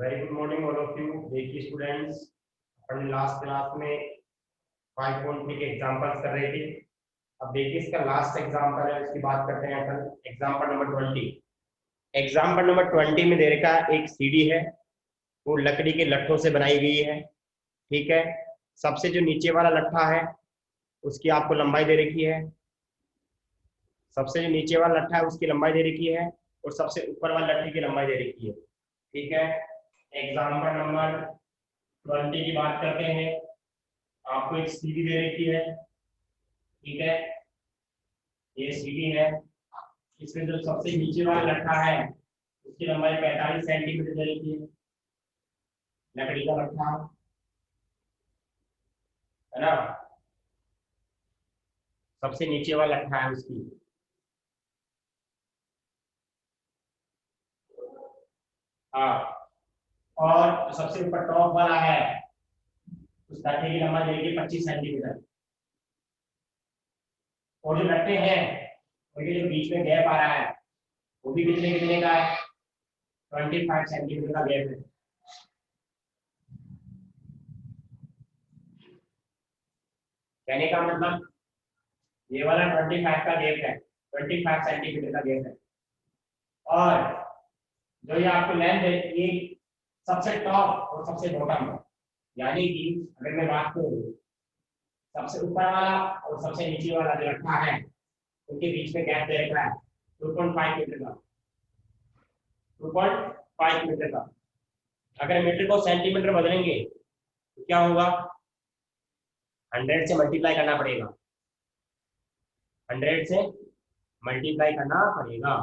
Very good morning all of you. देखिए students, अपन last class में 5.3 के एग्जांपल्स कर रहे थे। अब देखिए इसका लास्ट एग्जांपल है, उसकी बात करते हैं अपन। Example number 20। एग्जांपल नंबर 20 में दे रखा एक सीढ़ी है, वो लकड़ी के लट्ठों से बनाई गई है। ठीक है, सबसे जो नीचे वाला लट्ठा है उसकी आपको लंबाई दे रखी है। सबसे जो नीचे वाला लट्ठा है उसकी लंबाई दे रखी है, और सबसे ऊपर वाले लट्ठे की लंबाई दे रखी है। ठीक है, एग्जांपल नंबर 20 की बात करते हैं। आपको एक सीढ़ी दे रखी है। ठीक है, ये सीढ़ी है। इसमें जो सबसे नीचे वाला लट्ठा है उसकी लंबाई 45 सेंटीमीटर दे रखी है। लकड़ी का लट्ठा है ना, सबसे नीचे वाला लट्ठा है उसकी। हाँ, और सबसे ऊपर टॉप वाला है उस लट्ठे की लंबाई दे रखी है 25 सेंटीमीटर। और जो लट्ठे हैं उनके जो बीच में गैप आ रहा है वो भी कितने कितने का है? 25 सेंटीमीटर का गैप है। कहने का मतलब ये वाला 25 का गैप है, 25 सेंटीमीटर का गैप है। और जो ये आपको लेंथ है ये सबसे टॉप और सबसे बॉटम है। यानी कि अगर मैं बात करूं सबसे ऊपर वाला और सबसे नीचे वाला जो लट्ठा है उनके बीच में गैप दे रखा है 2.5 मीटर का। 2.5 मीटर का। अगर मीटर को सेंटीमीटर बदलेंगे तो क्या होगा? 100 से मल्टीप्लाई करना पड़ेगा। 100 से मल्टीप्लाई करना पड़ेगा।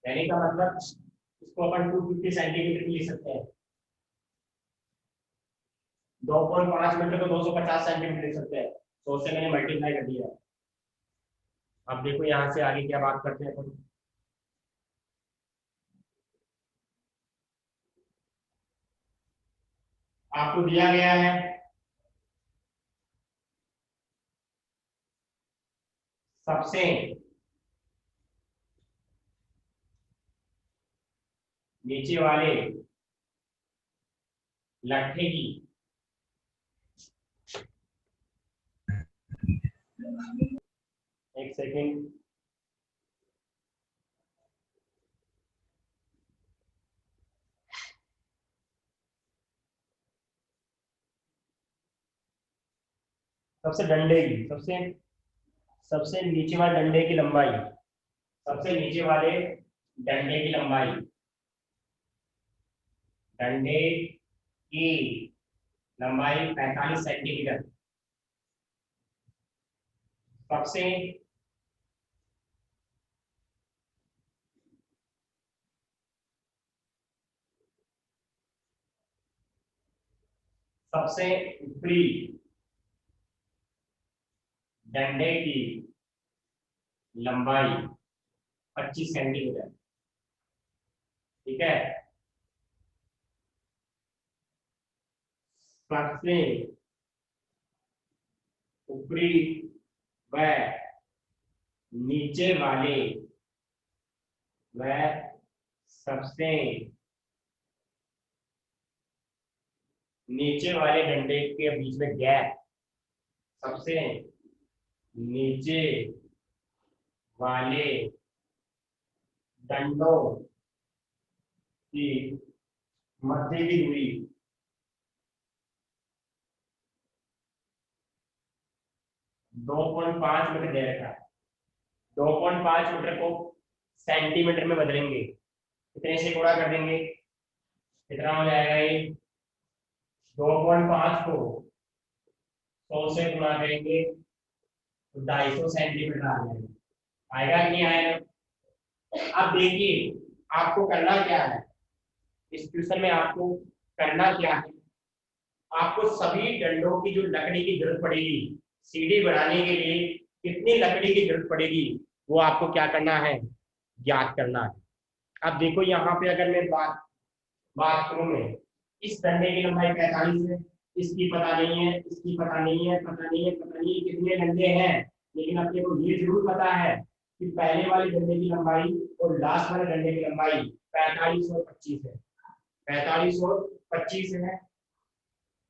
कहने का मतलब इसको अपन 250 सेंटीमीटर भी लिख सकते हैं। 2.5 मीटर को 250 सेंटीमीटर लिख सकते हैं। तो उससे मैंने मल्टीप्लाई कर दिया। अब देखो यहाँ से आगे क्या बात करते हैं अपन। आपको दिया गया है सबसे नीचे वाले लट्ठे की एक सेकेंड, सबसे सबसे नीचे वाले डंडे की लंबाई, सबसे नीचे वाले डंडे की लंबाई, डंडे की लंबाई 45 सेंटीमीटर। सबसे सबसे ऊपरी डंडे की लंबाई 25 सेंटीमीटर। ठीक है, सबसे ऊपरी व नीचे वाले व सबसे नीचे वाले डंडे के बीच में गैप, सबसे नीचे वाले डंडों की मध्य की दूरी 2.5 मीटर दे रखा है। 2.5 मीटर को सेंटीमीटर में बदलेंगे, कितने से गुणा कर देंगे? कितना हो जाएगा ये? 2.5 को 100 से गुणा करेंगे तो 250 सेंटीमीटर आ जाएगा। आएगा कि नहीं आएगा? अब देखिए आपको करना क्या है इस क्वेश्चन में, आपको करना क्या है? आपको सभी डंडों की जो लकड़ी की जरूरत पड़ेगी सीढ़ी बनाने के लिए, कितनी लकड़ी की जरूरत पड़ेगी वो आपको क्या करना है? ज्ञात करना है। अब देखो यहाँ पे अगर मैं बात बात करूं मैं, इस डंडे की लंबाई 45 है, इसकी पता नहीं है, इसकी पता नहीं है, पता नहीं है, पता नहीं है कितने डंडे हैं, लेकिन अपने को ये जरूर पता है कि पहले वाले डंडे की लंबाई और लास्ट वाले डंडे की लंबाई 45 और 25 है, 45 और 25 है।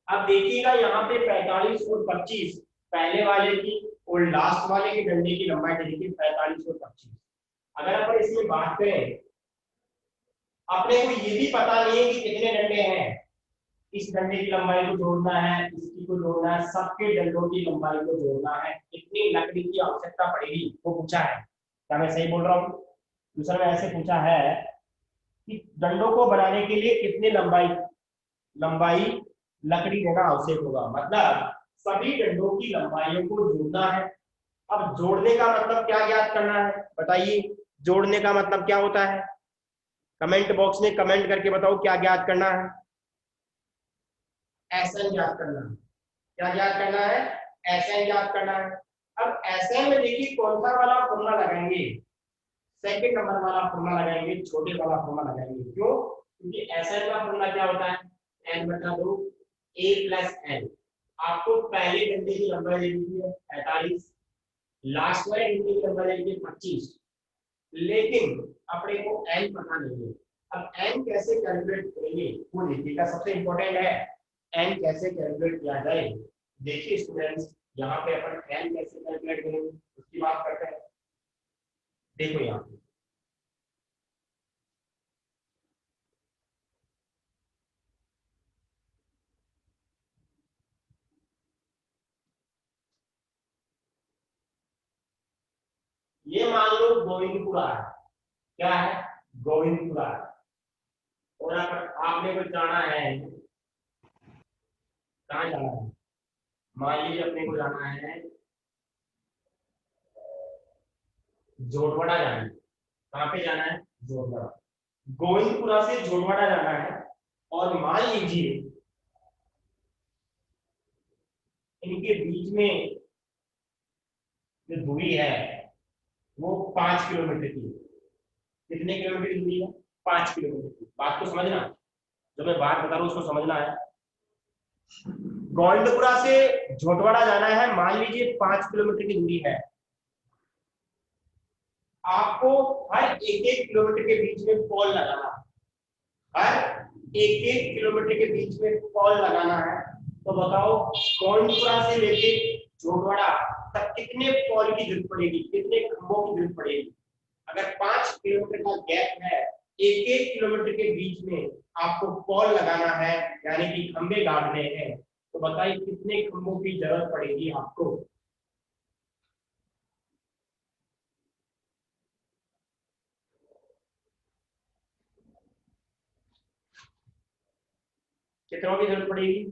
अब देखिएगा यहाँ पे 45 और 25 पहले वाले की और लास्ट वाले के डंडे की लंबाई देखिए 45 और 25। अगर अपन इसमें बात करें, अपने को ये भी पता नहीं है कि कितने डंडे हैं, इस डंडे की लंबाई को जोड़ना है, इसकी को जोड़ना है, सबके डंडों की लंबाई को जोड़ना है, कितनी लकड़ी की आवश्यकता पड़ेगी वो पूछा है। क्या मैं सही बोल रहा हूँ? दूसरा में ऐसे पूछा है कि डंडों को बनाने के लिए कितनी लंबाई लंबाई लकड़ी देना आवश्यक होगा, मतलब सभी डंडों की लंबाइयों को जोड़ना है। अब जोड़ने का मतलब क्या ज्ञात करना है बताइए, जोड़ने का मतलब क्या होता है? कमेंट बॉक्स में कमेंट करके बताओ क्या ज्ञात करना है। एसएन ज्ञात करना है। क्या ज्ञात करना है? एसएन ज्ञात करना है। अब एसएन में देखिए कौन सा वाला फॉर्मूला लगाएंगे, सेकंड नंबर वाला फॉर्मूला लगाएंगे, छोटे वाला फॉर्मूला लगाएंगे। क्यों? क्योंकि एसएन का फॉर्मूला क्या होता है? एन बटा दो ए प्लस एन। आपको पहले डंडे की लंबाई दे दी है 45, लास्ट वाले डंडे की लंबाई दे दी है 25, लेकिन अपने को एन पता नहीं है। अब एन कैसे कैलकुलेट करेंगे वो देखिएगा, सबसे इंपॉर्टेंट है एन कैसे कैलकुलेट किया जाए। देखिए स्टूडेंट्स, यहाँ पे अपन एन कैसे कैलकुलेट करेंगे उसकी बात करते हैं। देखो यहाँ पे ये मान लो गोविंदपुरा है। क्या है? गोविंदपुरा है। और आपने को जाना है, कहाँ जाना है? मान लीजिए अपने को जाना है जोटवाड़ा जाना है। कहाँ पे जाना है? जोटवाड़ा। गोविंदपुरा से जोटवाड़ा जाना है और मान लीजिए इनके बीच में जो दूरी है वो 5 किलोमीटर की है। कितने किलोमीटर की दूरी है? 5 किलोमीटर की। बात को समझना, जो मैं बात बता रहा हूँ उसको समझना है। गोविंदपुरा से झोटवाड़ा जाना है, मान लीजिए 5 किलोमीटर की दूरी है। आपको हर एक एक किलोमीटर के बीच में पोल लगाना, हर एक एक किलोमीटर के बीच में पोल लगाना है। तो बताओ गोविंदपुरा से लेके झोटवाड़ा तक कितने पोल की जरूरत पड़ेगी, कितने खंभों की जरूरत पड़ेगी? अगर 5 किलोमीटर का गैप है, एक एक किलोमीटर के बीच में आपको पोल लगाना है यानी कि खंभे गाड़ने हैं, तो बताइए कितने खंभों की जरूरत पड़ेगी आपको? कितनों की जरूरत पड़ेगी?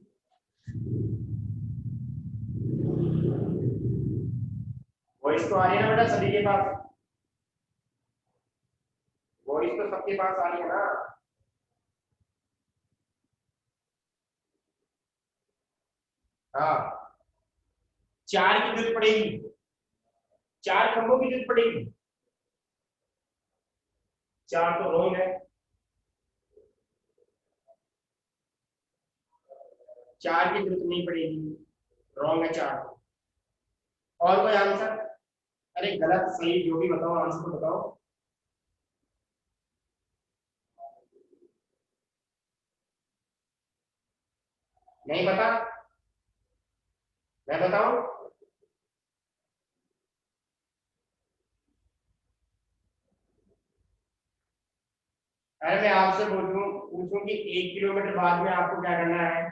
वॉइस तो आ रही है ना बेटा सभी के पास? वॉइस तो सबके पास आ रही है ना? हाँ, 4 की जरूरत पड़ेगी, 4 खंभों की जरूरत पड़ेगी। 4 तो रॉन्ग है, 4 की जरूरत नहीं पड़ेगी, रॉन्ग है 4। और कोई आंसर? अरे गलत सही जो भी बताओ, आंसर तो बताओ। नहीं पता? मैं बताऊं? अरे मैं आपसे पूछूं पूछूं कि 1 किलोमीटर बाद में आपको क्या करना है?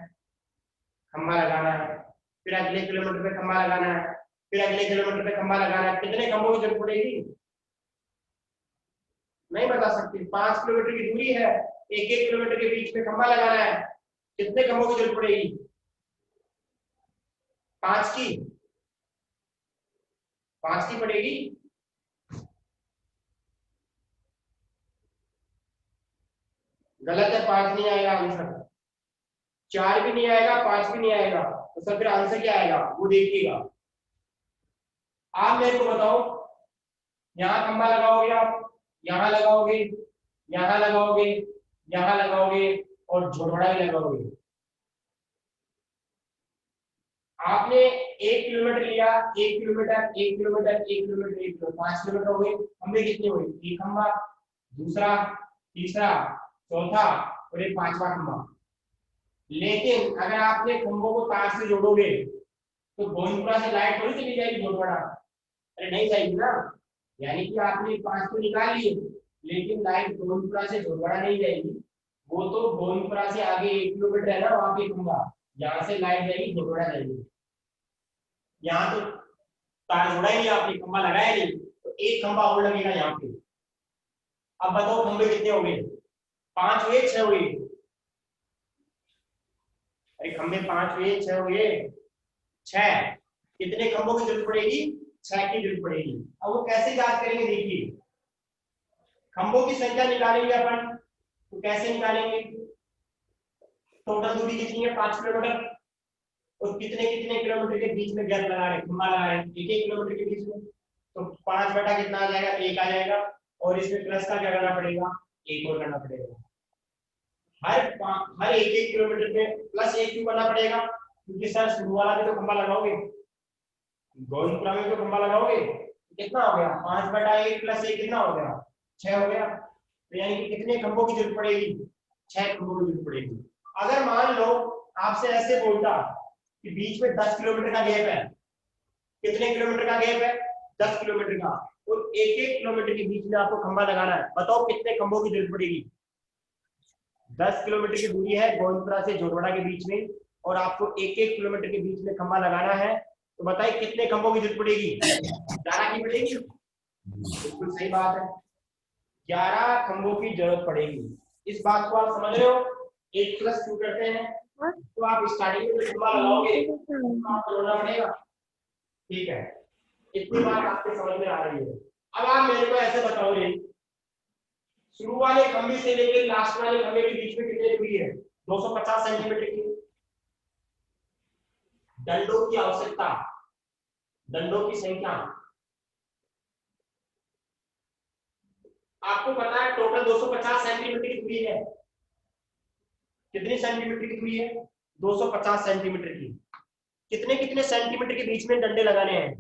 खंभा लगाना है। फिर अगले किलोमीटर पे खंभा लगाना है, फिर अगले किलोमीटर पे खंभा लगाना है। कितने खंभों की जरूरत पड़ेगी? नहीं बता सकती। 5 किलोमीटर की दूरी है, एक एक किलोमीटर के बीच में खंभा लगाना है, कितने खंभों की जरूरत पड़ेगी? 5 की? 5 की पड़ेगी। गलत है, 5 नहीं आएगा आंसर। 4 भी नहीं आएगा, 5 भी नहीं आएगा, तो सर फिर आंसर क्या आएगा वो देखिएगा। आप मेरे को बताओ, यहाँ खंभा लगाओगे आप, यहाँ लगाओगे, यहाँ लगाओगे, यहाँ लगाओगे और झोटवाड़ा भी लगाओगे। आपने 1 किलोमीटर लिया, 1 kilometre, 1 kilometre, 1 kilometre, 1 kilometre, 5 kilometre हो गए। खंबे कितने हुए? एक खंबा, दूसरा, तीसरा, चौथा और ये पांचवा खंबा। लेकिन अगर आपने खंभों को तार से जोड़ोगे तो गोविंदपुरा से लाइट थोड़ी चली जाएगी भोजपुरा? अरे नहीं जाएगी ना। यानी कि आपने 5 तो निकाल लिए, लेकिन लाइट गोविंदपुरा से भोजपुरा नहीं जाएगी। वो तो गोविंदपुरा से आगे 1 किलोमीटर है ना वहां पे खंबा, यहाँ से लाइट जाएगी भोजपुरा जाएगी। यहाँ तो तार जोड़ा ही नहीं आपने, खंबा लगाया नहीं, तो एक खंबा और लगेगा यहाँ पे। अब बताओ खंबे कितने हो गए? 5 हुए, 6 हुए? अरे खंबे 5 हुए, 6 हुए? 6। कितने खंभों की जरूरत पड़ेगी? 6 की जरूरत पड़ेगी। अब वो कैसे याद करेंगे? देखिए, खंभों की संख्या निकालेंगे अपन, तो कैसे निकालेंगे? टोटल दूरी कितनी है? 5 किलोमीटर। और कितने कितने किलोमीटर के बीच में गैप लगा रहे, खंभा लगा रहे? 1 1 किलोमीटर के बीच में। तो 5 बटा कितना आ जाएगा? 1 आ जाएगा। और इसमें प्लस का क्या करना पड़ेगा? 1 और करना पड़ेगा। हर 1 1 किलोमीटर पे प्लस 1 क्यों करना पड़ेगा? क्योंकि सर शुरू वाला भी तो खंभा लगाओगे, गोविंदपुरा में तो खंभा लगाओगे। कितना हो गया? 5/1 प्लस 1 कितना हो गया? 6 हो गया। तो यानी कि कितने खंभों की जरूरत पड़ेगी? 6 खंभों की जरूरत पड़ेगी। अगर मान लो आपसे ऐसे बोलता कि बीच में 10 किलोमीटर का गैप है। कितने किलोमीटर का गैप है? 10 किलोमीटर का। और 1 1 किलोमीटर के बीच में आपको खंभा लगाना है। बताओ कितने खंभों की जरूरत पड़ेगी? 10 किलोमीटर की दूरी है गोविंदपुरा से जोरवाड़ा के बीच में, और आपको 1 1 किलोमीटर के बीच में खंभा लगाना है। तो बताइए कितने खंभों की जरूरत पड़ेगी? 11 की पड़ेगी। बिल्कुल सही बात है, 11 खंभों की जरूरत पड़ेगी। इस बात को आप समझ रहे हो? 1 प्लस क्यों करते हैं? तो आप स्टार्टिंग में जो खंभा लगाओगे तो आपको जोड़ना पड़ेगा। ठीक है, इतनी बात आपके समझ में आ रही है। अब आप मेरे को ऐसे बताओ, शुरू वाले खंभे से लेकर लास्ट वाले खंभे के बीच में कितनी दूरी है? 250 सेंटीमीटर की। डंडों की आवश्यकता, दंडों की संख्या आपको पता है, टोटल 250 सेंटीमीटर की दूरी है। कितनी सेंटीमीटर की दूरी है? 250 सेंटीमीटर की। कितने कितने सेंटीमीटर के बीच में डंडे लगाने हैं?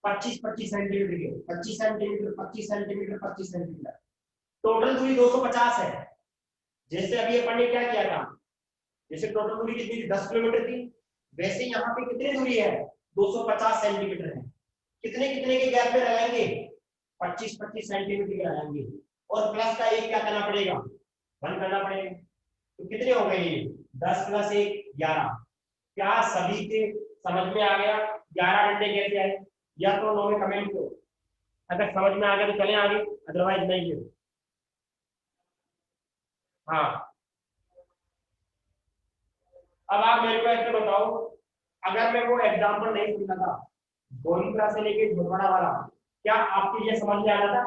25-25 सेंटीमीटर के। 25 सेंटीमीटर, 25 सेंटीमीटर, 25 सेंटीमीटर। टोटल दूरी 250 है। जैसे अभी अपन ने क्या किया था, जैसे टोटल दूरी कितनी थी? 10 किलोमीटर थी। वैसे यहाँ पे कितनी दूरी है? 250 सेंटीमीटर है। कितने कितने के गैप में लगाएंगे? 25-25 सेंटीमीटर के लगाएंगे। और प्लस का एक क्या करना पड़ेगा? 1 करना पड़ेगा। तो कितने हो गए ये? 10 + 1 11। क्या सभी के समझ में आ गया 11 डंडे कैसे आए? या तो नो में कमेंट करो, अगर समझ में आ गया तो चले आगे, अदरवाइज नहीं है। हाँ, अब आप मेरे को ऐसे बताओ, अगर मैं वो एग्जाम्पल नहीं सुनता था गोविंदपुरा से लेके झोरवाड़ा वाला, क्या आपकी ये समझ में आ जाता?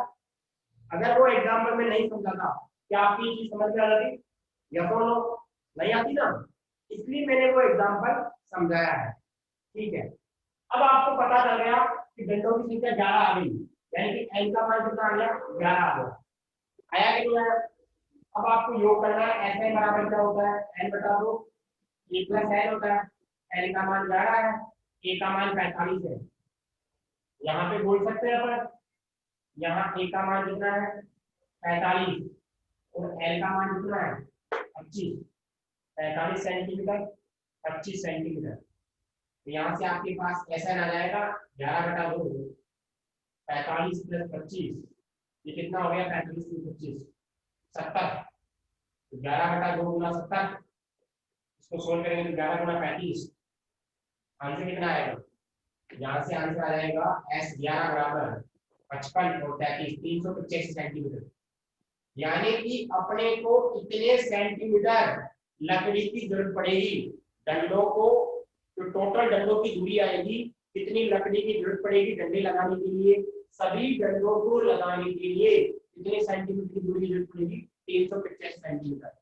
अगर वो एग्जाम्पल में नहीं समझा था, क्या आपकी ये चीज समझ में आ जाती? या तो नो, नहीं आती ना। इसलिए मैंने वो एग्जाम्पल समझाया है। ठीक है, अब आपको पता चल गया कि डंडों की संख्या 11 आ गई, यानी कि एन का मान कितना आ गया? 11 आ गया। आया कि नहीं आया? अब आपको योग करना है, एस एन बराबर क्या होता है? एन बटा 2, ए प्लस एन होता है। एन का मान 11 है, ए का मान 45 है। यहाँ पे बोल सकते हैं अपन, यहाँ ए का मान कितना है? 45। और एल का मान कितना है? 25। 45 सेंटीमीटर, 25 सेंटीमीटर। तो यहाँ से आपके पास ऐसा आ जाएगा 11/2, 45 + 25, ये कितना हो गया? 45 + 25 70। तो 11/2 × 70, इसको सोल्व करेंगे तो 11 × 35, आंसर कितना आएगा? यहाँ से आंसर आ जाएगा S11 बराबर 55 और 33, 385 सेंटीमीटर। यानी कि अपने को इतने सेंटीमीटर लकड़ी की जरूरत पड़ेगी डंडों को। जो टोटल डंडों की दूरी आएगी, कितनी लकड़ी की जरूरत पड़ेगी डंडे लगाने के लिए? सभी डंडों को लगाने के लिए कितने सेंटीमीटर की दूरी की जरूरत पड़ेगी? 385 सेंटीमीटर।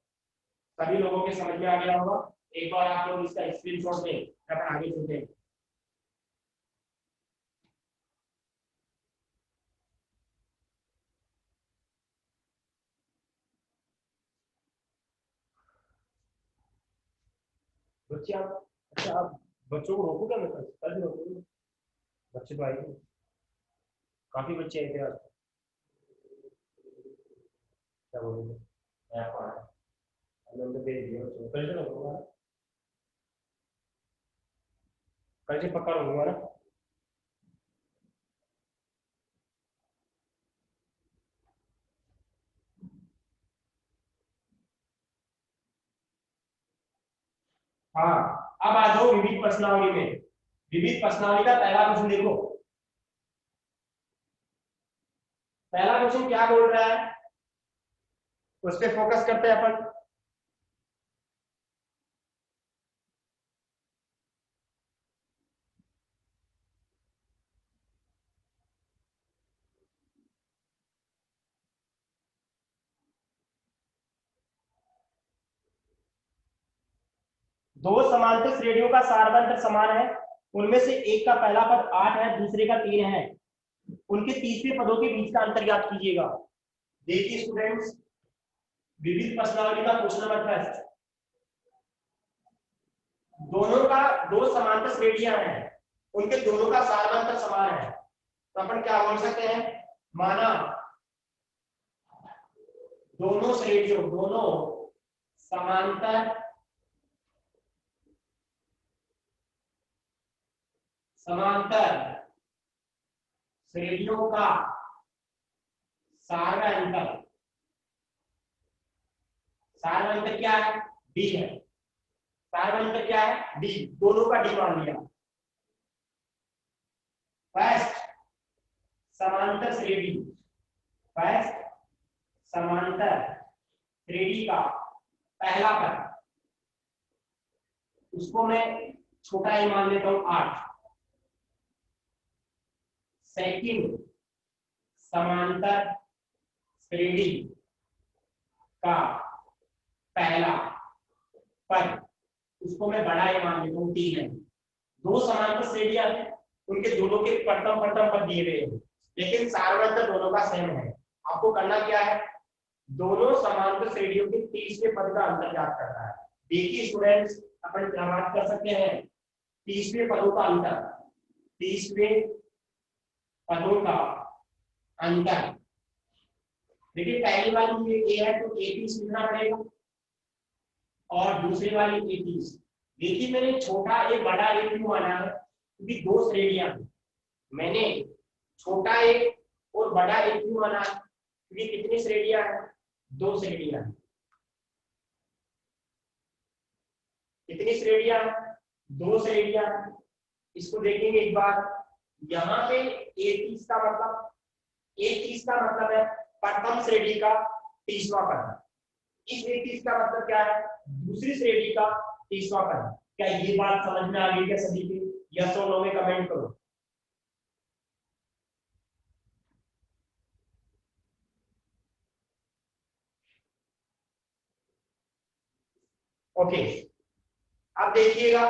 सभी लोगों के समझ में आ गया होगा। एक बार आप लोग इसका स्क्रीनशॉट लें, अपन आगे चलते हैं। बच्चे आप, अच्छा आप बच्चों को रोकूंगा मैं, कल भी रोकूंगा, बच्चे तो आएंगे, काफी बच्चे आए थे आज। क्या बोलेंगे, मैं आपको आया, मैंने उनको भेज दिया बच्चों को। कल से रोकूंगा, कल से पक्का रोकूंगा ना। हाँ, अब आ जाओ विविध प्रश्नावली में। विविध प्रश्नावली का पहला क्वेश्चन देखो। पहला क्वेश्चन क्या बोल रहा है, उस पर फोकस करते हैं अपन। दो समांतर श्रेणियों का सारवंत्र समान है, उनमें से एक का पहला पद 8 है, दूसरे का 3 है, उनके तीसरे पदों के बीच का अंतर ज्ञात कीजिएगा। देखिए स्टूडेंट्स, विविध प्रश्नावली का क्वेश्चन नंबर फर्स्ट, दोनों का दो समांतर श्रेणियां हैं, उनके दोनों का सारवंत्र समान है, तो अपन क्या बोल सकते हैं, माना दोनों श्रेणियों, दोनों समांतर समांतर श्रेणियों का सारवंतर, सारवंतर क्या है, डी है, सारवंतर क्या है, डी, दोनों का डी मान लिया। फर्स्ट समांतर श्रेणी, फर्स्ट समांतर श्रेणी का पहला पद, उसको मैं छोटा ही मान लेता हूं 8। सेकंड समांतर श्रेणी का पहला पद, उसको मैं बड़ा ही मान लेता हूं 3 है। दो समांतर श्रेणियां हैं, उनके दोनों के प्रथम प्रथम पद दिए गए हैं, लेकिन सारवंतर दोनों का सेम है। आपको करना क्या है, दोनों समांतर श्रेणियों के तीसरे पद का अंतर ज्ञात करना है। देखिए स्टूडेंट्स, अपन क्या बात कर सकते हैं, तीसरे पदों का अंतर, तीसरे पदों का अंतर। देखिए पहली वाली ये ए है तो ए 30 लिखना पड़ेगा, और दूसरी वाली ए 30। देखिए मैंने छोटा ए बड़ा ए क्यों माना है, क्योंकि दो श्रेणियां हैं। मैंने छोटा ए और बड़ा ए क्यों माना है, क्योंकि कितनी श्रेणियां हैं, दो श्रेणियां हैं। कितनी श्रेणियां, दो श्रेणियां। इसको देखेंगे एक बार, यहाँ पे ए 30 का मतलब, ए 30 का मतलब है प्रथम श्रेणी का तीसरा पद। इस ए 30 का मतलब क्या है, दूसरी श्रेणी का तीसरा पद। क्या ये बात समझ में आ गई क्या सभी के, यस और नो में कमेंट करो। ओके, अब देखिएगा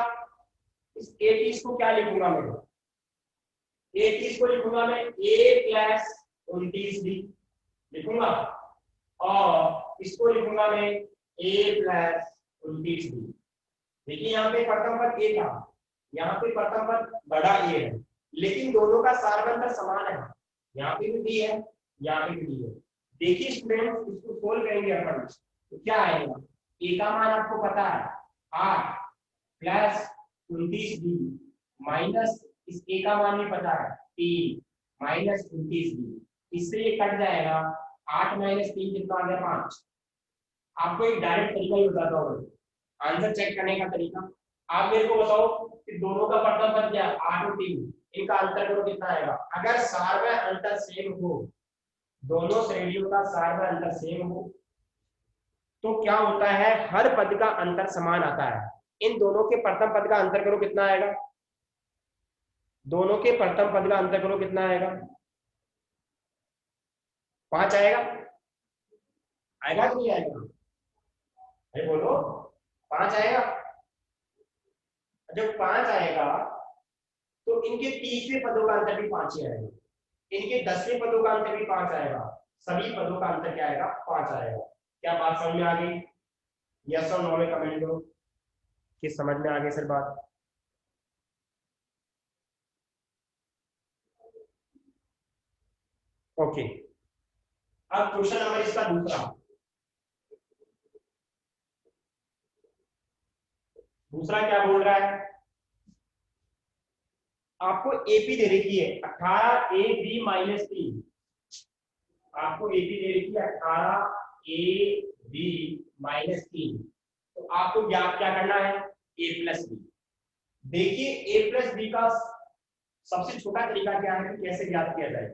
इस ए 30 को क्या लिखूंगा मैं, ए 30 को लिखूंगा मैं ए प्लस 29 डी लिखूंगा, और इसको लिखूंगा मैं ए प्लस 29 डी। देखिए यहाँ पे प्रथम पद ए था, यहाँ पे प्रथम पद बड़ा ए है, लेकिन दोनों का सारवंतर समान है। यहाँ पे भी डी है, यहाँ पे भी डी है। देखिए स्टूडेंट, इसको सोल्व करेंगे अपन, तो क्या आएगा, ए का मान आपको पता है 8 प्लस 29 डी, माइनस इस ए का मान भी पता है 3 माइनस 29 डी, इससे ये कट जाएगा, 8 माइनस 3 कितना आ गया, 5। आपको एक डायरेक्ट तरीका ही बताता हूँ आंसर चेक करने का तरीका। आप मेरे को बताओ कि दोनों का प्रथम पद क्या है, 8 और 3, इनका अंतर करो कितना आएगा। अगर सार में अंतर सेम हो, दोनों श्रेणियों का सार में अंतर सेम हो, तो क्या होता है, हर पद का अंतर समान आता है। इन दोनों के प्रथम पद का अंतर करो कितना आएगा, दोनों के प्रथम पद का अंतर करो कितना आएगा, 5 आएगा, आएगा कि नहीं आएगा, अरे बोलो, 5 आएगा। जब 5 आएगा तो इनके तीसरे पदों का अंतर भी 5 ही आएगा, इनके 10वें पदों का अंतर भी 5 आएगा, सभी पदों का अंतर क्या आएगा, 5 आएगा। क्या बात समझ में आ गई, यस और नो में कमेंट करो कि समझ में आ गई सर बात। ओके, अब क्वेश्चन नंबर इसका दूसरा, दूसरा क्या बोल रहा है, आपको एपी दे रखी है 18 ए बी माइनस 3, आपको एपी दे रखी है 18 ए बी माइनस 3, तो आपको ज्ञात क्या करना है, ए प्लस बी। देखिए ए प्लस बी का सबसे छोटा तरीका क्या है कि कैसे ज्ञात किया जाए।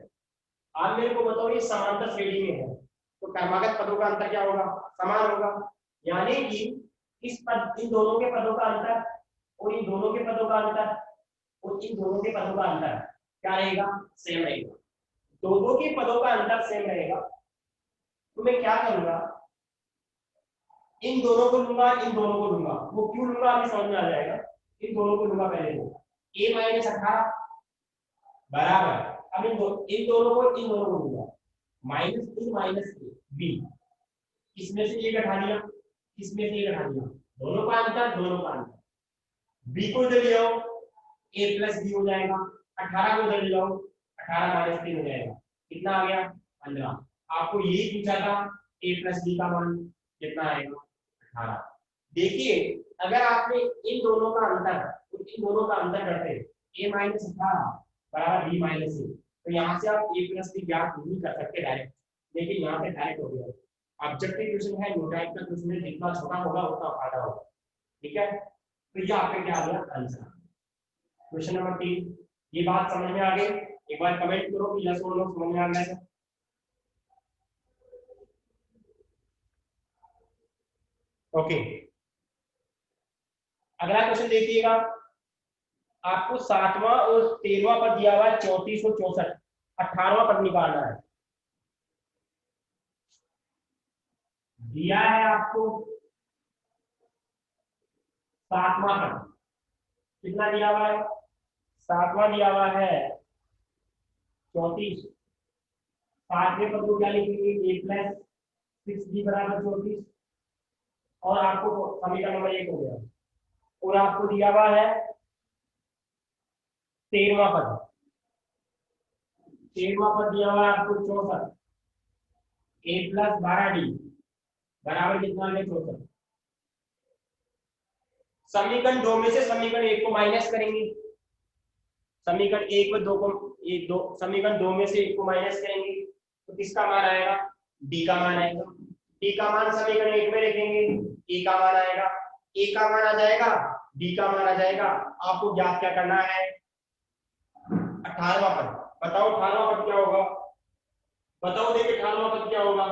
आप मेरे को बताओ, ये समांतर श्रेणी में है तो क्रमागत पदों का अंतर क्या होगा, समान होगा, यानी कि इस पद, इन दोनों के पदों का अंतर और इन दोनों के पदों का अंतर और इन दोनों के पदों का अंतर क्या रहेगा, सेम रहेगा। दोनों के पदों का अंतर सेम रहेगा तो मैं क्या करूंगा, इन दोनों को लूंगा, इन दोनों को लूंगा, वो क्यों लूंगा अभी समझ में आ जाएगा। इन दोनों को लूंगा पहले को, a माइनस 18 बराबर, अब इन दोनों को, इन दोनों को लूंगा, माइनस ए माइनस बी, इसमें से एक हटा दिया, इसमें से एक हटा दिया, दोनों का अंतर, दोनों का अंतर, बी को इधर ले आओ, ए प्लस बी हो जाएगा, 18 को इधर ले आओ, 18 माइनस 3 हो जाएगा, कितना आ गया 15। आपको यही पूछा था, ए प्लस बी का मान कितना आएगा 18। देखिए अगर आपने इन दोनों का अंतर और इन दोनों का अंतर करते, ए माइनस 18 बराबर बी माइनस ए, तो यहाँ से आप ए प्लस बी ज्ञात नहीं कर सकते डायरेक्ट, लेकिन यहाँ से डायरेक्ट हो गया। ऑब्जेक्टिव क्वेश्चन है, नो टाइप का क्वेश्चन है, जितना छोटा होगा उतना फायदा होगा, ठीक है। तो ये आपका क्या आ गया आंसर। क्वेश्चन नंबर 3, ये बात समझ में आ गई, एक बार कमेंट करो कि यस और नो समझ में आ गया है। ओके, अगला क्वेश्चन देखिएगा, आपको 7वां और 13वां पद दिया हुआ है, 34 और 64, 18वां पद निकालना है। दिया है आपको 7वां पद, कितना दिया हुआ है, 7वां दिया हुआ है 34, 7वें पद को क्या लिखेंगे, ए प्लस 6b बराबर 34, और आपको समीकरण नंबर 1 हो गया, और आपको दिया हुआ है 13वां पद, 13वां पद दिया हुआ है आपको 64, ए प्लस 12d बराबर कितना है 64। समीकरण 2 में से समीकरण 1 को माइनस करेंगे, समीकरण 1 व 2 को, एक दो समीकरण 2 में से 1 को माइनस करेंगे तो किसका मान आएगा, डी का मान आएगा। डी का मान समीकरण 1 में रखेंगे, ए का मान आएगा, ए का मान आ जाएगा, डी का मान आ जाएगा। आपको ज्ञात क्या करना है, 18वां पद, बताओ 18वां पद क्या होगा, बताओ देखिए 18वां पद क्या होगा।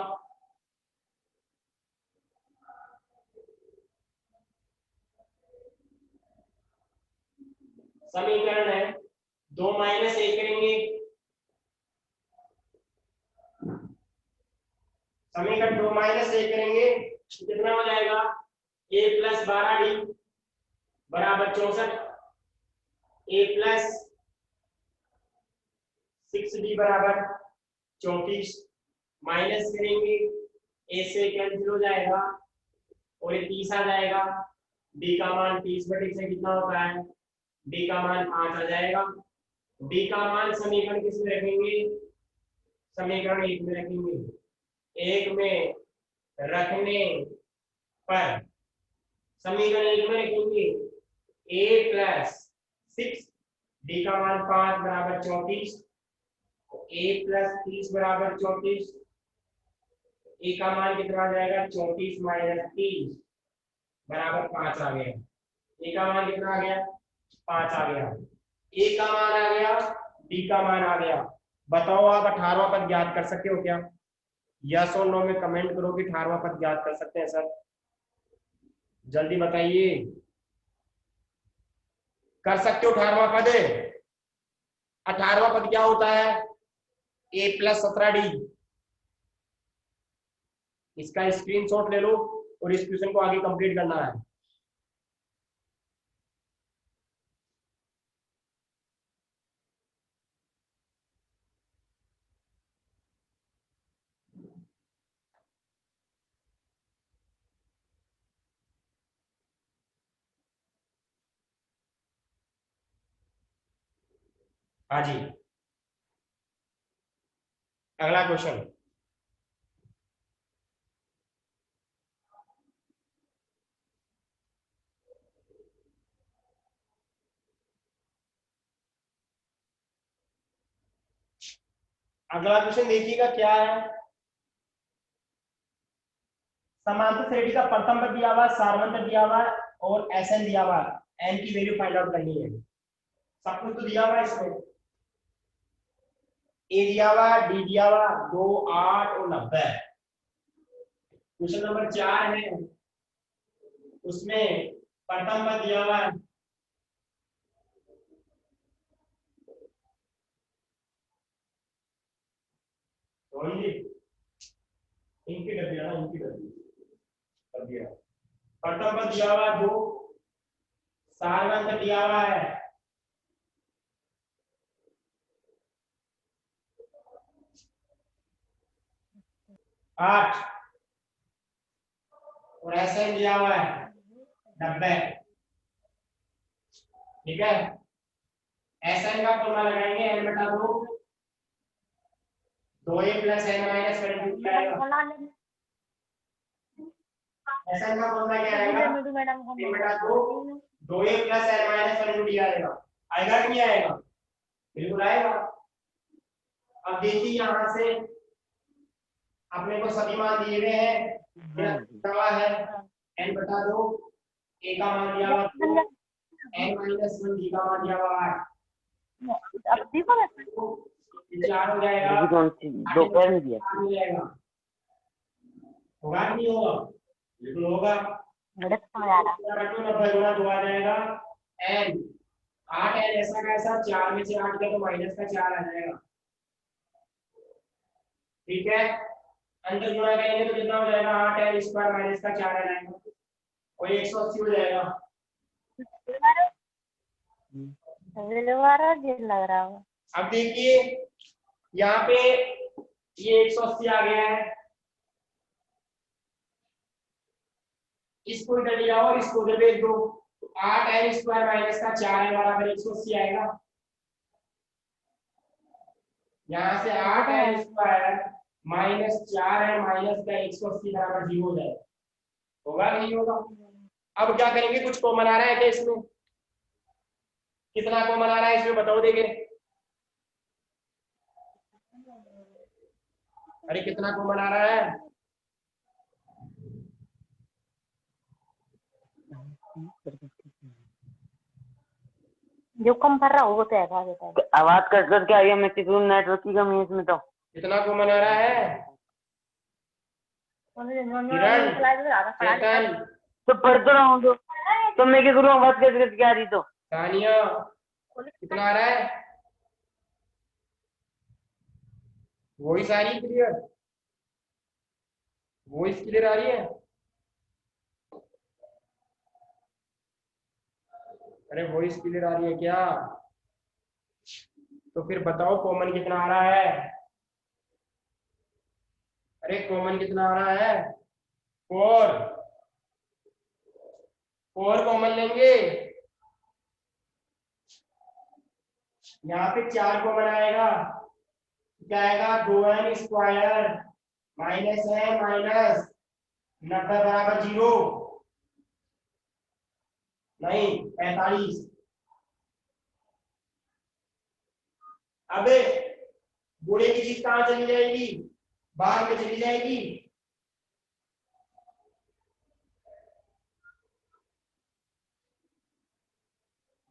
समीकरण है 2 माइनस 1 करेंगे, समीकरण 2 माइनस 1 करेंगे तो कितना हो जाएगा, ए प्लस 12d बराबर 64, ए प्लस 6d बराबर 34, माइनस करेंगे, ए से कैंसिल हो जाएगा और ये 30 आ जाएगा, डी का मान 30/6 से कितना होता है, डी का मान 5 आ जाएगा। डी का मान समीकरण किस में रखेंगे, समीकरण 1 में रखेंगे, 1 में रखने पर समीकरण 1 में रखेंगे ए प्लस 6, डी का मान 5 बराबर 34, ए प्लस 30 बराबर 34, ए का मान कितना आ जाएगा 34 माइनस 30 बराबर 5 आ गया, ए का मान कितना आ गया 5 आ गया, ए का मान आ गया, डी का मान आ गया। बताओ आप 18वां पद ज्ञात कर सकते हो क्या, यस और नो में कमेंट करो कि 18वां पद ज्ञात कर सकते हैं सर, जल्दी बताइए, कर सकते हो 18वां पद। 18वां पद क्या होता है, ए प्लस 17d, इसका स्क्रीनशॉट ले लो और इस क्वेश्चन को आगे कंप्लीट करना है। हाँ जी, अगला क्वेश्चन, अगला क्वेश्चन देखिएगा क्या है। समांतर श्रेणी का प्रथम पद दिया हुआ, सारवंत दिया हुआ और एसएन दिया हुआ, एन की वैल्यू फाइंड आउट करनी है। सब कुछ तो दिया हुआ है इसमें, ए दिया हुआ, डी दिया हुआ, 2, 8 और 90। क्वेश्चन नंबर 4 है, उसमें प्रथम पद दिया हुआ है, इनकी डब्बी है ना, इनकी डब्बी कर दिया। प्रथम पद दिया हुआ 2, सारवंत दिया हुआ है 8 और ऐसे दिया हुआ है 90। ठीक है, एसएन का फॉर्मूला लगाएंगे, एन बटा 2, 2a प्लस एन माइनस 22 आएगा। एसएन का फॉर्मूला क्या आएगा, ए बटा 2, 2a प्लस एन माइनस 22 आएगा। आएगा कि नहीं आएगा? बिल्कुल आएगा। अब देखिए यहाँ से अपने को सभी मान दिए गए हैं, दवा है एन बटा 2, ए का मान दिया हुआ 2, एन माइनस 1 बी का मान दिया हुआ 8। अब देखो ना, 4 हो जाएगा, कौन सी दो कर दिया, हो जाएगा, होगा नहीं होगा? बिल्कुल होगा। 90 गुना 2 आ जाएगा, एन 8 एन ऐसा का ऐसा, 4 में से 8 का तो माइनस का 4 आ जाएगा। ठीक है, अंदर गुणा करेंगे तो कितना हो जाएगा, 8 एन स्क्वायर माइनस का 4 आ जाएगा और 180 हो जाएगा। लग रहा है। अब देखिए यहाँ पे ये 180 आ गया है, इसको इधर ले आओ और इसको उधर भेज दो, तो 8 एन स्क्वायर माइनस का 4 एन बराबर 180 आएगा। यहाँ से 8 N square minus 4 N minus का 180 बराबर 0 हो जाएगा। होगा नहीं होगा? अब क्या करेंगे, कुछ कॉमन आ रहा है क्या इसमें? कितना कॉमन आ रहा है इसमें बताओ देंगे। अरे कितना कॉमन आ रहा है? जो कम भर रहा हो वो तो है, आवाज कट कर के आई है, मैक्सिमम नेटवर्क की कमी है इसमें। तो कितना कॉमन आ रहा है? तो पढ़ तो रहा हूँ, तो मैं क्या करूँ, आवाज कट कर के आ रही। तो तानिया कितना आ रहा है? वॉइस आ रही है क्लियर? वॉइस क्लियर आ रही है? अरे वॉइस क्लियर आ रही है क्या? तो फिर बताओ कॉमन कितना आ रहा है? अरे कॉमन कितना आ रहा है? 4, 4 कॉमन लेंगे, यहाँ पे 4 कॉमन आएगा, क्या आएगा, 2n स्क्वायर माइनस है माइनस 90 बराबर 0 नहीं 45। अबे बूढ़े की चीज कहाँ चली जाएगी, बाहर में चली जाएगी।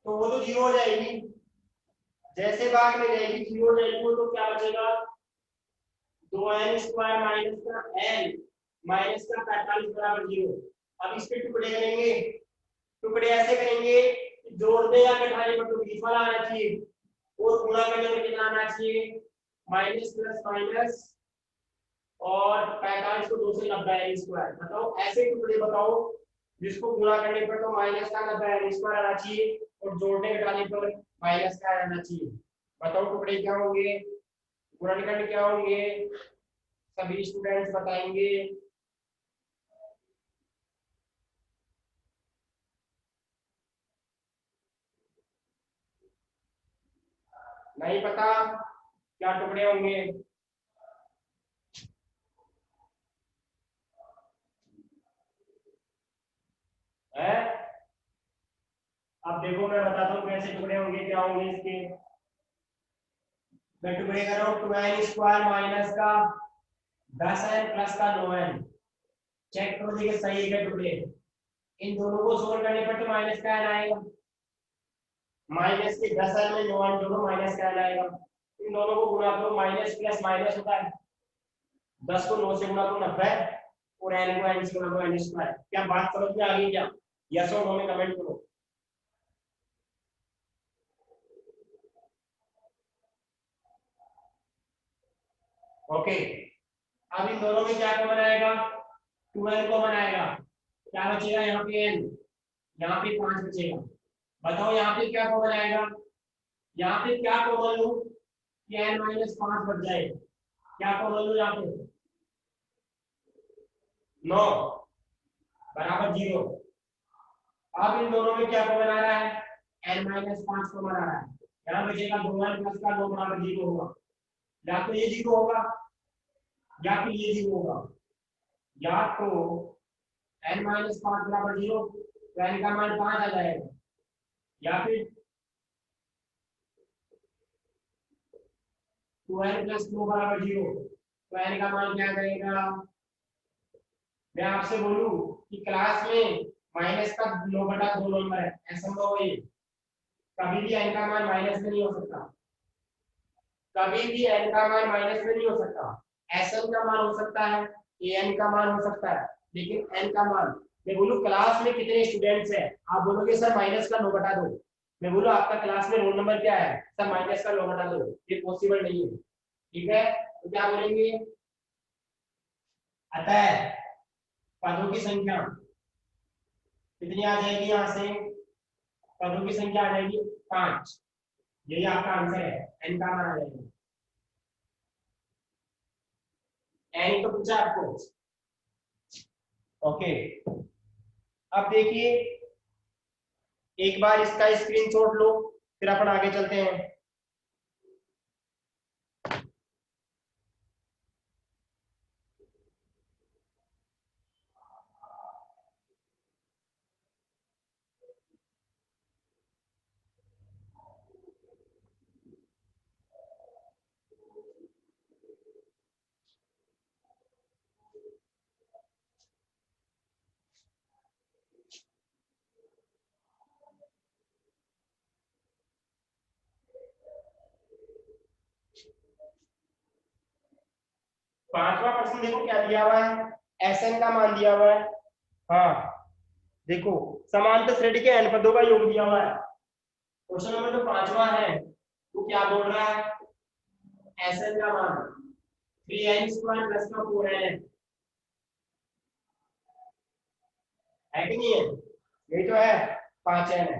तो वो तो 0 हो जाएगी, जैसे बाहर में जाएगी 0 हो जाएगी, वो तो क्या बचेगा, 2n स्क्वायर माइनस का n माइनस का 45 बराबर 0। अब इसके टुकड़े करेंगे, टुकड़े ऐसे करेंगे कि जोड़ने या घटाने पर तो बीच वाला आना चाहिए और गुणा करने में कितना आना चाहिए, माइनस प्लस माइनस और 45 को 2 से 90 एन स्क्वायर। बताओ ऐसे टुकड़े बताओ जिसको गुणा करने पर तो माइनस का 90 एन स्क्वायर आना चाहिए और जोड़ने घटाने पर माइनस का आना चाहिए। बताओ टुकड़े क्या होंगे, गुणनखंड क्या होंगे, सभी स्टूडेंट्स बताएंगे। नहीं पता क्या टुकड़े होंगे? देखो मैं बताता हूँ कैसे टुकड़े होंगे, क्या होंगे इसके। मैं टुकड़े कर रहा हूँ 2n स्क्वायर माइनस का 10n प्लस का 9n। चेक करो देखिए सही है क्या टुकड़े। इन दोनों को जोड़ करने पर तो माइनस का n आएगा, माइनस के 10n में 9n दोनों माइनस का n आएगा। इन दोनों को गुणा करो, माइनस प्लस माइनस होता है, 10 को 9 से गुणा करो 90 और n को n से गुणा करो n स्क्वायर। क्या बात समझ में आ गई क्या? यस और नो में कमेंट करो। ओके, अब इन दोनों में क्या कॉमन आएगा? 2n कॉमन आएगा, क्या बचेगा यहाँ पे n, यहाँ पे 5 बचेगा। बताओ यहाँ पे क्या कॉमन आएगा? यहाँ पे क्या कॉमन लूं कि n माइनस 5 बच जाए? क्या कॉमन लूं यहाँ पे? 9 बराबर 0। अब इन दोनों में क्या कॉमन आ रहा है? n माइनस 5 कॉमन आ रहा है। यहाँ बचेगा 2n प्लस का 2 बराबर 0 होगा, या तो ये 0 होगा या फिर ये 0 होगा। या तो n माइनस 5 बराबर 0 तो n का मान 5 आ जाएगा, या फिर 2n प्लस 2 बराबर 0 तो n का मान क्या आ जाएगा? मैं आपसे बोलूं कि क्लास में माइनस का 9/2 नंबर है, असंभव है, कभी भी n का मान माइनस में नहीं हो सकता, कभी भी n का मान माइनस में नहीं हो सकता। Sn का मान हो सकता है, an का मान हो सकता है, लेकिन n का मान, मैं बोलूं क्लास में कितने स्टूडेंट्स हैं, आप बोलोगे सर माइनस का 9/2, मैं बोलूं आपका क्लास में रोल नंबर क्या है, सर माइनस का 9/2, ये पॉसिबल नहीं है। ठीक है, तो क्या बोलेंगे? अतः पदों की संख्या कितनी आ जाएगी? यहाँ से पदों की संख्या आ जाएगी 5। यही आपका आंसर है, n का मान आ जाएगा। n तो पूछा आपको। ओके, अब देखिए एक बार इसका स्क्रीनशॉट लो, फिर अपन आगे चलते हैं। पांचवा प्रश्न देखो क्या दिया हुआ है, Sn का मान दिया हुआ है। हाँ देखो, समांतर श्रेणी के n पदों का योग दिया हुआ है। क्वेश्चन नंबर जो पांचवा है वो क्या बोल रहा है? Sn का मान 3n स्क्वायर प्लस का 4n है कि नहीं है? यही तो है, 5n है।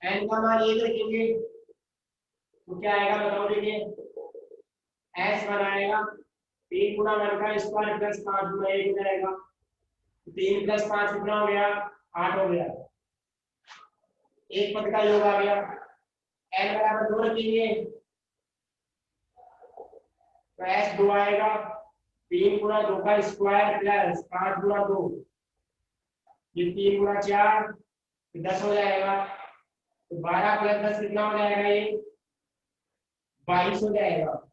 n का मान 1 रखेंगे तो क्या आएगा बताओ देखिए, s बनाएगा 3 गुना 1 का स्क्वायर प्लस 5 गुना 1 हो जाएगा, 3 प्लस 5 कितना हो गया? 8 हो गया। एक पद का योग आ गया, n बराबर 2 रखेंगे तो s 2 आएगा, 3 गुना 2 का स्क्वायर प्लस 5 गुना 2, ये 3 गुना 4 10 हो जाएगा, तो 12 प्लस 10 कितना हो जाएगा? ये 22 हो जाएगा।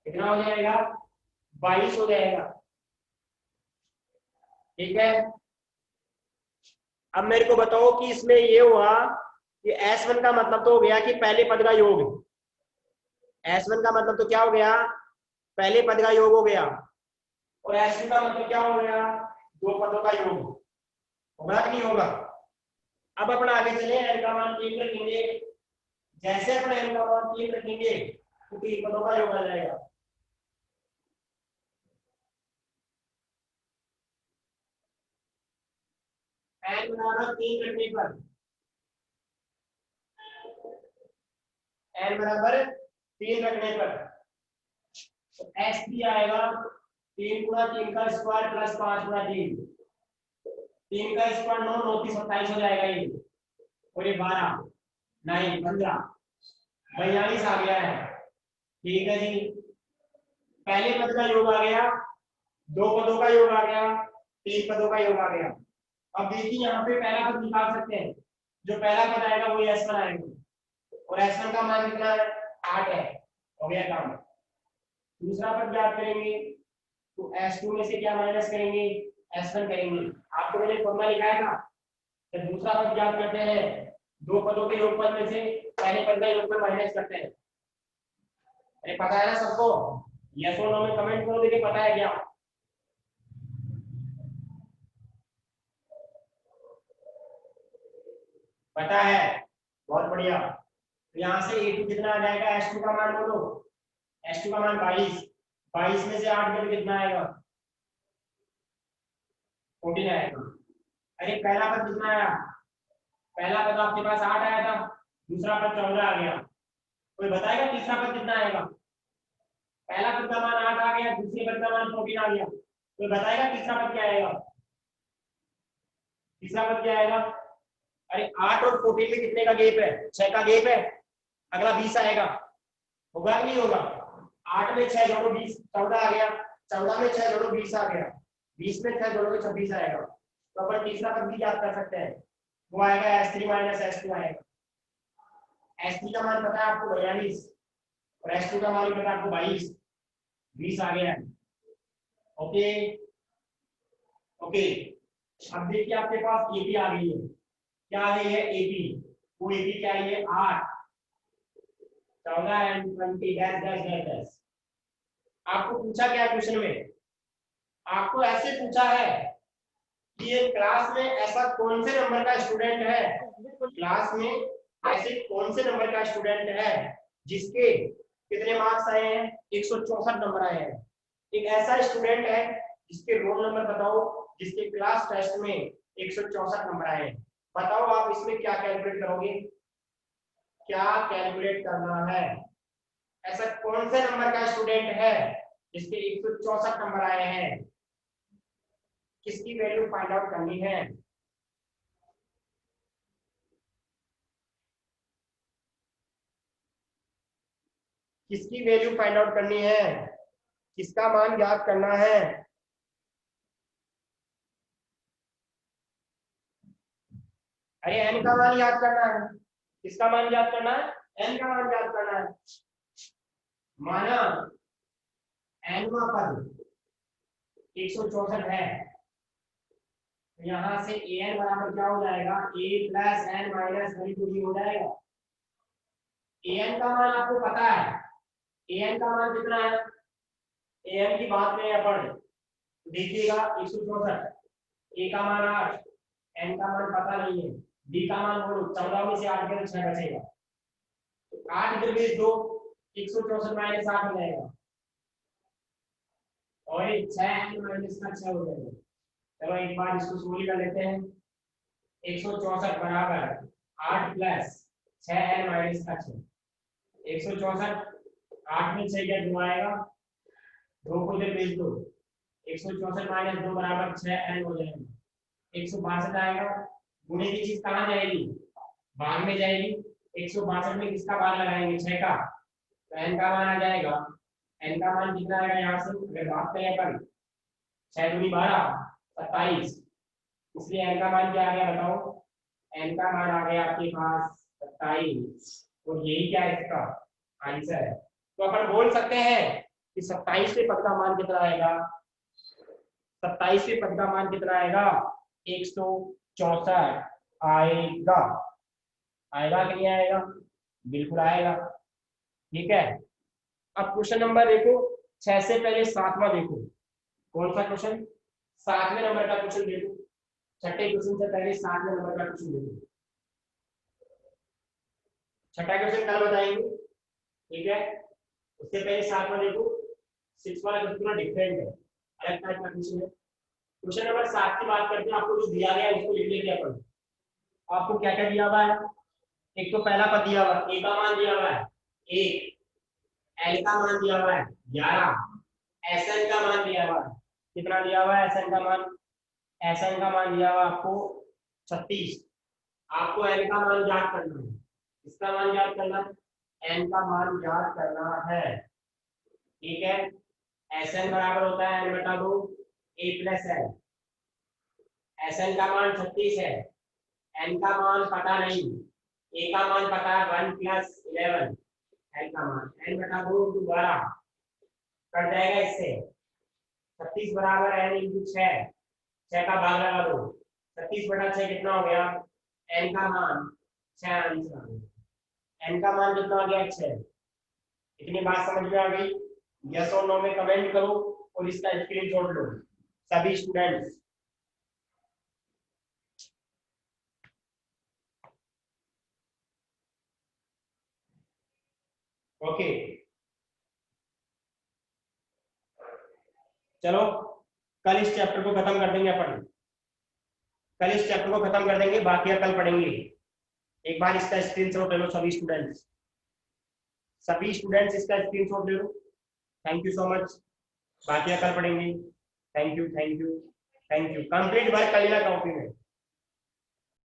कितना हो जाएगा? 22 हो जाएगा। ठीक है, अब मेरे को बताओ कि इसमें ये हुआ कि S1 का मतलब तो हो गया कि पहले पद का योग, S1 का मतलब तो क्या हो गया? पहले पद का योग हो गया, और S2 का मतलब क्या हो गया? दो पदों का योग। होगा कि नहीं होगा? अब अपन आगे चले, n का मान 3 रखेंगे, जैसे अपन n का मान 3 रखेंगे तो 3 पदों का योग आ जाएगा। n बराबर 3 रखने पर, n बराबर 3 रखने पर तो s3 आएगा 3 गुना 3 का स्क्वायर प्लस 5 गुना 3, 3 का स्क्वायर 9, 9 3 27 हो जाएगा ये, और ये 12 9 15 42 आ गया है। ठीक है जी, पहले पद का योग आ गया, दो पदों का योग आ गया, तीन पदों का योग आ गया। अब देखिए यहाँ पे पहला पद निकाल सकते हैं, जो पहला पद आएगा वही S1 आएगा, और S1 का मान कितना है 8 है, हो गया काम। दूसरा पद ज्ञात करेंगे तो S2 में से क्या माइनस करेंगे, S1 करेंगे। आपको मैंने फॉर्मूला लिखाया था, तो दूसरा पद ज्ञात करते हैं, दो पदों के योगफल में से पहले पद का योगफल माइनस करते हैं। अरे पता है ना सबको, यस और नो में कमेंट करो, देखिए पता है क्या। पता है, बहुत बढ़िया। तो यहाँ से A2 कितना आ जाएगा, S2 का मान बोलो, S2 का मान 22, 22 में से 8 में कितना आएगा, 14 आएगा। अरे पहला पद कितना आया, पहला पद आपके पास 8 आया था, दूसरा पद 14 आ गया। कोई बताएगा तीसरा पद कितना आएगा, पहला पद का मान 8 आ गया, दूसरे पद का मान 14 आ गया। कोई बताएगा तीसरा पद क्या आएगा, तीसरा पद क्या आएगा। अरे 8 और 14 में कितने का गेप है, 6 का गेप है, अगला 20 आएगा, होगा कि नहीं होगा। 8 में 6 जोड़ो 20, 14 आ गया, 14 में 6 जोड़ो 20 आ गया, 20 में 6 जोड़ो 26 आएगा। तो अपन तीसरा पद भी याद कर सकते हैं, वो आएगा S3 माइनस S2 आएगा। S3 का मान पता है आपको 42, और S2 का मान पता है आपको 22, 20 आ गया। ओके ओके, अब देखिए आपके पास AP आ गई है, क्या आ गई है AP, वो AP क्या है, 8, 14 and 20 dash dash dash dash. आपको पूछा क्या क्वेश्चन में, आपको ऐसे पूछा है कि ये क्लास में ऐसा कौन से नंबर का स्टूडेंट है, क्लास में ऐसे कौन से नंबर का स्टूडेंट है जिसके कितने मार्क्स आए हैं, 164 नंबर आए हैं। एक ऐसा स्टूडेंट है जिसके रोल नंबर बताओ, जिसके क्लास टेस्ट में 164 नंबर आए हैं। बताओ आप इसमें क्या कैलकुलेट करोगे, क्या कैलकुलेट करना है। ऐसा कौन से नंबर का स्टूडेंट है जिसके 164 नंबर आए हैं, किसकी वैल्यू फाइंड आउट करनी है। किसकी वैल्यू फाइंड आउट करनी है, किसका मान ज्ञात करना है। अरे n का मान याद करना है, किसका मान याद करना है, n का मान याद करना है। माना nवा पद 164 है, यहां से an बराबर क्या हो जाएगा, a प्लस n माइनस 1 हो जाएगा। an का मान आपको पता है, an का मान कितना है, an की बात में अपन देखिएगा 164, a का मान 8, n का मान पता नहीं है, b का मान बोलो, 14 में से 8 के 6 बचेगा, 8 इधर भेज दो, 164 माइनस 8 हो जाएगा, और 6 माइनस का 6 हो जाएगा। चलो एक बार इसको सोल्व कर लेते हैं, 164 बराबर 8 प्लस 6n माइनस का 6, 164, 8 में 6 क्या 2 आएगा, 2 को इधर भेज दो, 164 माइनस 2 बराबर 6n हो जाएगा, 162 आएगा। गुणे की चीज कहाँ जाएगी, भाग में जाएगी, 162 में किसका भाग लगाएंगे, 6 का, तो n का मान आ जाएगा, n का मान कितना आएगा, यहाँ से अगर बात करें अपन 6 दूनी 12, 27, इसलिए n का मान क्या आ गया बताओ, n का मान आ गया आपके पास 27, और यही क्या है इसका आंसर है। तो अपन बोल सकते हैं कि 27वें पद का मान कितना आएगा, 27वें पद का मान कितना आएगा, 164 आएगा। आएगा कि नहीं आएगा, बिल्कुल आएगा। ठीक है, अब क्वेश्चन नंबर देखो, 6 से पहले 7वां देखो, कौन सा क्वेश्चन, 7वें नंबर का क्वेश्चन देखो, छठे क्वेश्चन से पहले 7वें नंबर का क्वेश्चन देखो। छठा क्वेश्चन कल बताएंगे, ठीक है, उससे पहले 7वां देखो, 6 वाला क्वेश्चन थोड़ा डिफरेंट है, अलग टाइप का क्वेश्चन है। क्वेश्चन नंबर 7 की बात करते हैं, आपको जो दिया गया है उसको लिख लेते हैं अपन। आपको क्या क्या दिया हुआ है, एक तो पहला पद दिया हुआ है, ए का मान दिया हुआ है 1, एल का मान दिया हुआ है 11, एसएन का मान दिया हुआ है, कितना दिया हुआ है एसएन का मान, एसएन का मान दिया हुआ आपको 36। आपको एन का मान ज्ञात करना है, इसका मान ज्ञात करना है, एन का मान ज्ञात करना है, ठीक है। एसएन बराबर होता है एन बटा 2 ए प्लस एल, Sn का मान 36 है, n का मान पता नहीं, a का मान पता है 1 + 11, n का मान n बटा 2 × 12 कट जाएगा इससे, 36 बराबर n × 6, 6 का भाग लगा दो, 36 बटा 6 कितना हो गया, n का मान 6 आंसर आ गया, n का मान कितना आ गया 6। इतनी बात समझ में आ गई? यस और नो में कमेंट करो और इसका स्क्रीनशॉट लो सभी स्टूडेंट्स। ओके चलो कल इस चैप्टर को खत्म कर देंगे अपन, कल इस चैप्टर को खत्म कर देंगे, बाकी कल पढ़ेंगे। एक बार इसका स्क्रीनशॉट ले लो सभी स्टूडेंट्स, सभी स्टूडेंट्स इसका स्क्रीनशॉट ले लो। थैंक यू सो मच, बाकी कल पढ़ेंगे। Thank you thank you thank you. Complete work कर लेना कॉपी में।